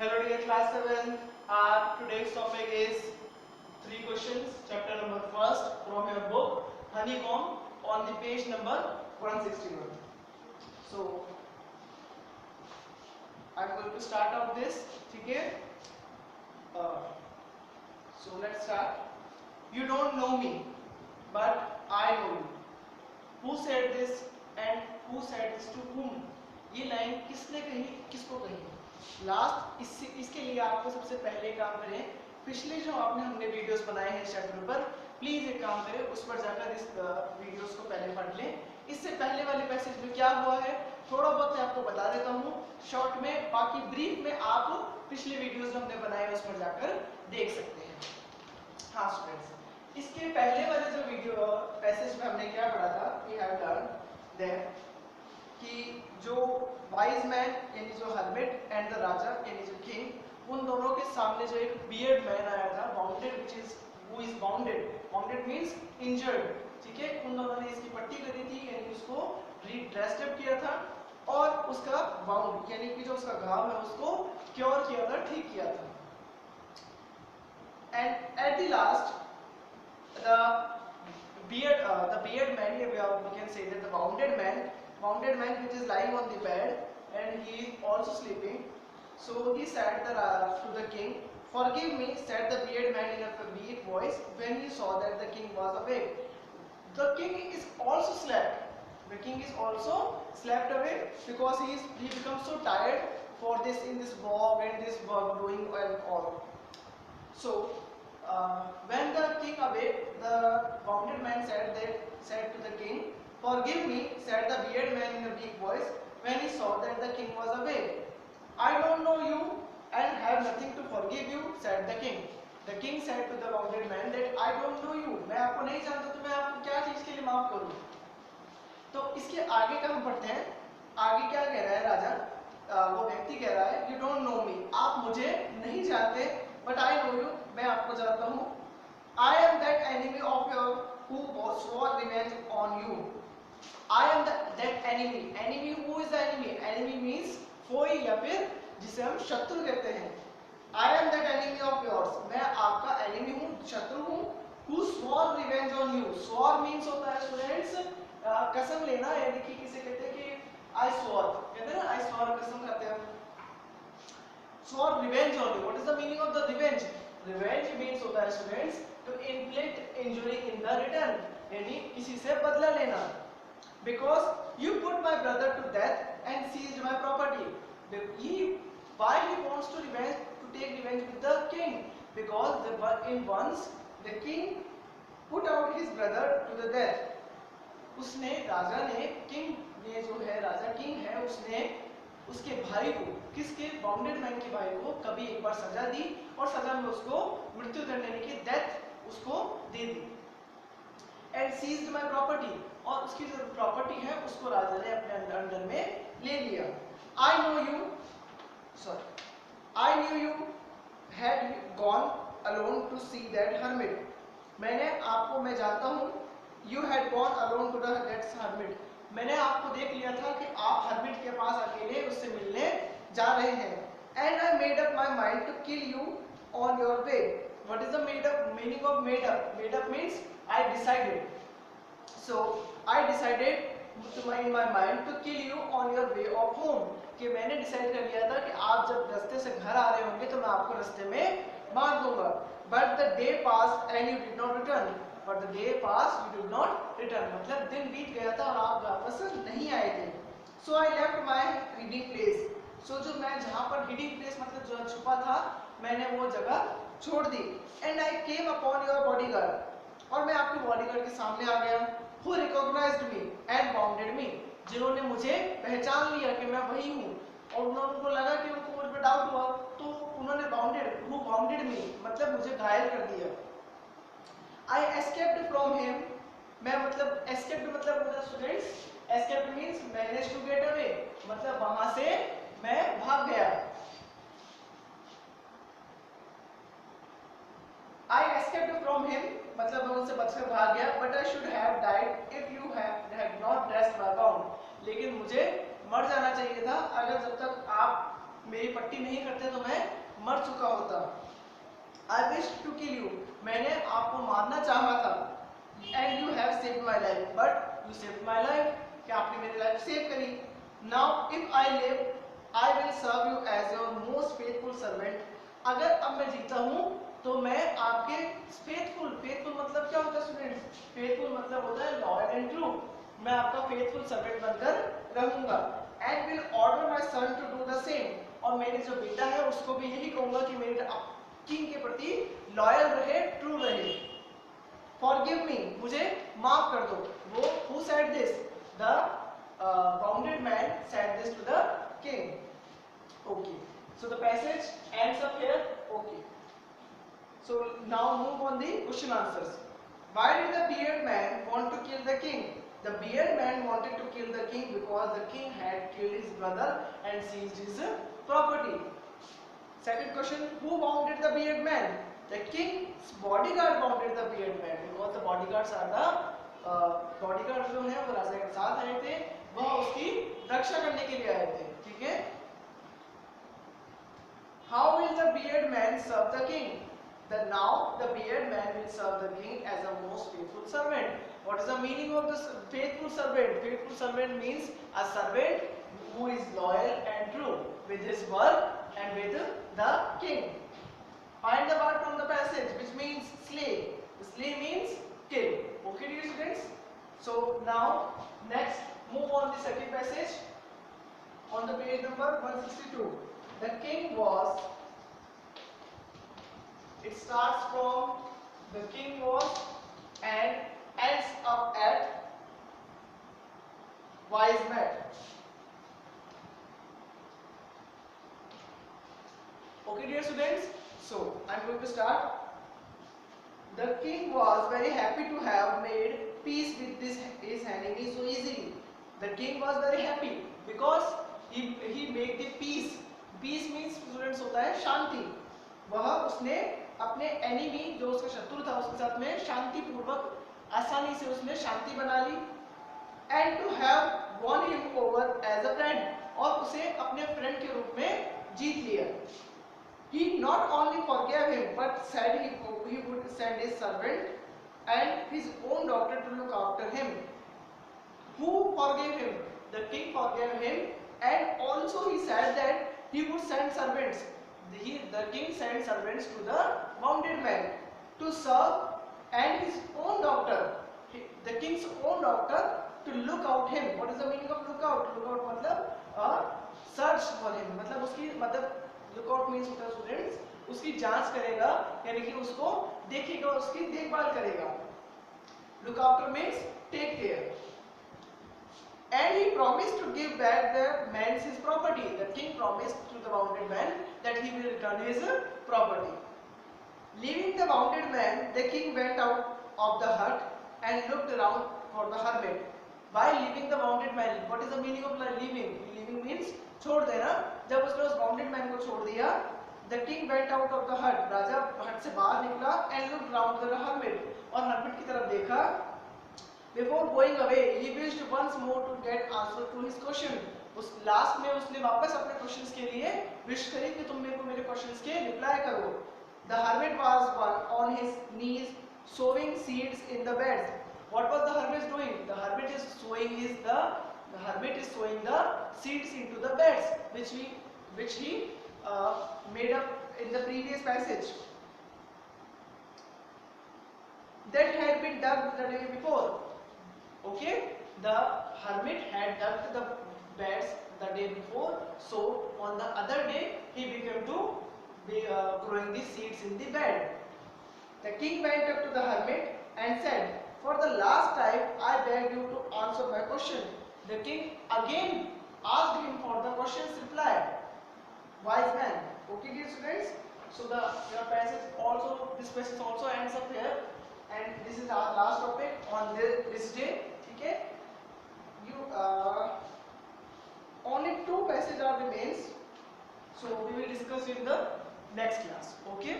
Hello dear class 7. Today's topic is three questions. Chapter number first from your book Honeycomb on the page number 161. So I'm going to start off this. Okay. So let's start. You don't know me, but I know you. Who said this and who said this to whom? ये line किसने कही, किसको कही? Last इसके लिए आपको सबसे पहले काम करें, पिछले जो हमने वीडियोस बनाए हैं इस चैप्टर पर, प्लीज एक काम करें, उस पर जाकर इस वीडियोस को पहले पढ़ लें। इससे पहले वाले पैसेज में क्या हुआ है थोड़ा बहुत मैं आपको बता देता हूँ शॉर्ट में, बाकी ब्रीफ में आप पिछले वीडियोस जो हमने बनाए उस पर जाकर देख सकते हैं। हाँ स्टूडेंट्स, इसके पहले वाले जो वीडियो पैसेज में हमने क्या पढ़ा था, वी हैव लर्न दैट कि जो वाइज मैन यानी जो हर्मिट एंड द राजा यानी जो किंग, उन दोनों के सामने जो एक बियर्ड मैन आया था, bounded, which is who is bounded, bounded means injured, ठीक है। उन दोनों ने इसकी पट्टी करी थी यानी उसको ड्रेस्ड अप किया था और उसका बाउंड यानी कि जो उसका घाव है उसको क्योर किया था, ठीक किया था। And at the last the beard man, we can say that the wounded man which is lying on the bed and he is also sleeping. So he said to the king, "Forgive me," said the beard man in a weak voice when he saw that the king was awake. The king is also slept. The king is also slept away because he becomes so tired for this in this walk and this work doing and all. So when the king awake, the wounded man said to the king, "Forgive me," said the bearded man in a weak voice when he saw that the king was awake. "I don't know you and have nothing to forgive you," said the king. The king said to the wounded man that, "I don't know you." मैं आपको नहीं जानता तो मैं आपको क्या चीज के लिए माफ करूं? तो इसके आगे का हम पढ़ते हैं। आगे क्या कह रहा है राजा, वो व्यक्ति कह रहा है, "You don't know me," आप मुझे नहीं जानते, "but I know you," मैं आपको जानता हूँ। "I am that enemy of yours who swore revenge on you." I am that enemy. Enemy, who is the enemy? Enemy means foe या फिर जिसे हम शत्रु कहते हैं। I am that enemy of yours. मैं आपका enemy हूँ, शत्रु हूँ। Who swore revenge on you? Swore means होता है स्टूडेंट्स कसम लेना, यानी कि किसे कहते हैं कि I swore, कहते हैं ना I swore, कसम खाते हैं। Swore revenge on you. What is the meaning of the revenge? Revenge means होता है students to inflict injury in the return, यानी किसी से बदला लेना। Because you put my brother to death and seized my property. Why he wants to take revenge with the king? Because once the king put out his brother to the death. उसने राजा ने king ने जो है राजा king है उसने उसके भाई को, किसके, बाउंडेड मैन के भाई को कभी एक बार सजा दी और सजा में उसको मृत्यु दंड यानी कि डेथ उसको दे दी। एंड सीज्ड माय प्रॉपर्टी, और उसकी जो प्रॉपर्टी है उसको राजा ने अपने अंडर में ले लिया। I knew you had gone alone to see that hermit, मैं जानता हूँ, you had gone alone to that hermit, मैंने आपको देख लिया था कि आप हर्मिट के पास अकेले उससे मिलने जा रहे हैं। And I made up my mind to kill you on your way. What is the meaning of made up? Made up means I decided. So I decided in my mind to kill you on your way of home, कि मैंने decide कर लिया था कि आप जब रास्ते से घर आ रहे होंगे तो मैं आपको रास्ते में मार दूंगा। But the day passed and you did not return. But the day passed, you did not return. मतलब दिन बीत गया था और आप वापस नहीं आए थे। So I left my hiding place. So जो मैं जहाँ पर hiding place मतलब जो छुपा था, मैंने वो जगह छोड़ दी। And I came upon your bodyguard. और मैं आपके बॉडीगार्ड के सामने आ गया। Who recognized me and bounded me, जिन्होंने मुझे पहचान लिया कि मैं वही हूँ और उनको लगा कि उनको मुझ पर डाउट हुआ तो उन्होंने who bounded me मतलब मुझे घायल कर दिया। I escaped from him, मैं मतलब escaped मतलब students escaped means managed to get away, मतलब वहां से मैं भाग गया। I escaped from him मतलब मैं उनसे बचकर भाग गया। But I should have died if you had not dressed my wound, लेकिन मुझे मर जाना चाहिए था अगर जब तक आप मेरी पट्टी नहीं करते तो मैं मर चुका होता। I wished to kill you, मैंने आपको मारना चाहा था। And you have saved my life, but you saved my life, क्या आपने मेरी लाइफ सेव करी। Now if I live, I will serve you as your most faithful servant, अगर अब मैं जीता हूँ तो मैं आपके फेथफुल, फेथफुल मतलब क्या होता है स्टूडेंट्स, फेथफुल मतलब होता है लॉयल एंड ट्रू, मैं आपका फेथफुल सर्वेंट बनकर रहूंगा। And will order my son to do the same, और मेरे जो बेटा है उसको भी यही कहूंगा कि मेरे किंग के प्रति लॉयल रहे, ट्रू रहे। फॉरगिव मी, मुझे माफ कर दो। वो who said this, the wounded man said this to the king. Okay, so the passage ends up here. Okay, so now move on the question answers. Why did the bearded man want to kill the king? The bearded man wanted to kill the king because the king had killed his brother and seized his property. Second question, who wounded the bearded man? The king's bodyguard wounded the bearded man because the bodyguards are the bodyguards जो है वो राजा के साथ आए थे, वह उसकी रक्षा करने के लिए आए थे। ठीक है। How will the bearded man serve the king? Now the bearded man will serve the king as a most faithful servant. What is the meaning of this faithful servant? Faithful servant means a servant who is loyal and true with his work and with the king. Find the word from the passage which means slay. Slay means kill. Okay, dear students. So now next move on the second passage on the page number 162. The king was. It starts from the king was and ends up at wise man. Okay, dear students. So I am going to start. The king was very happy to have made peace with his enemy so easily. The king was very happy because he made the peace. Peace means students होता है शांति। वह उसने अपने enemy जो उसका शत्रु था उसके साथ में शांति पूर्वक आसानी से उसने शांति बना ली। And to have won him over as a friend, और उसे अपने फ्रेंड के रूप में जीत लिया। He not only forgave him but said he would send his servant and his own daughter to look after him. Who forgave him? The king forgave him, and also he said that he would send servants. The king sent servants to the wounded man to serve, and his own daughter, the king's own daughter, to look out him. What is the meaning of look out? Look out मतलब search for him, मतलब उसकी मतलब look out means होता है students उसकी जांच करेगा, यानी कि उसको देखेगा, उसकी देखभाल करेगा। Look after means take care. And he promised to give back the man his property. The king promised to the wounded man that he will return his property. Leaving the wounded man, the king went out of the hut and looked around for the hermit. While leaving the wounded man, what is the meaning of leaving? Leaving means छोड़ देना। जब उसने उस wounded man को छोड़ दिया, the king went out of the hut. राजा हट से बाहर निकला and looked around the hermit, और hermit की तरफ देखा। Before going away, he wished once more to get answer to his question. उस लास्ट में उसने वापस अपने क्वेश्चंस के लिए विश करी कि तुम मेरे को मेरे क्वेश्चंस के रिप्लाई करो। The hermit was on his knees sowing seeds in the beds. What was the hermit doing? The hermit is sowing the seeds into the beds, which he made up in the previous passage. That had been dug the day before. Okay, the hermit had dug the beds the day before, so on the other day he began to be growing the seeds in the bed. The king went up to the hermit and said, "For the last time I beg you to answer my question." The king again asked him for the question's reply. Wise man. Okay, dear students. So your passage also, this passage also ends up here, and this is our last topic on this day. Okay, only 2 passages are remains, so we will discuss in the next class. Okay.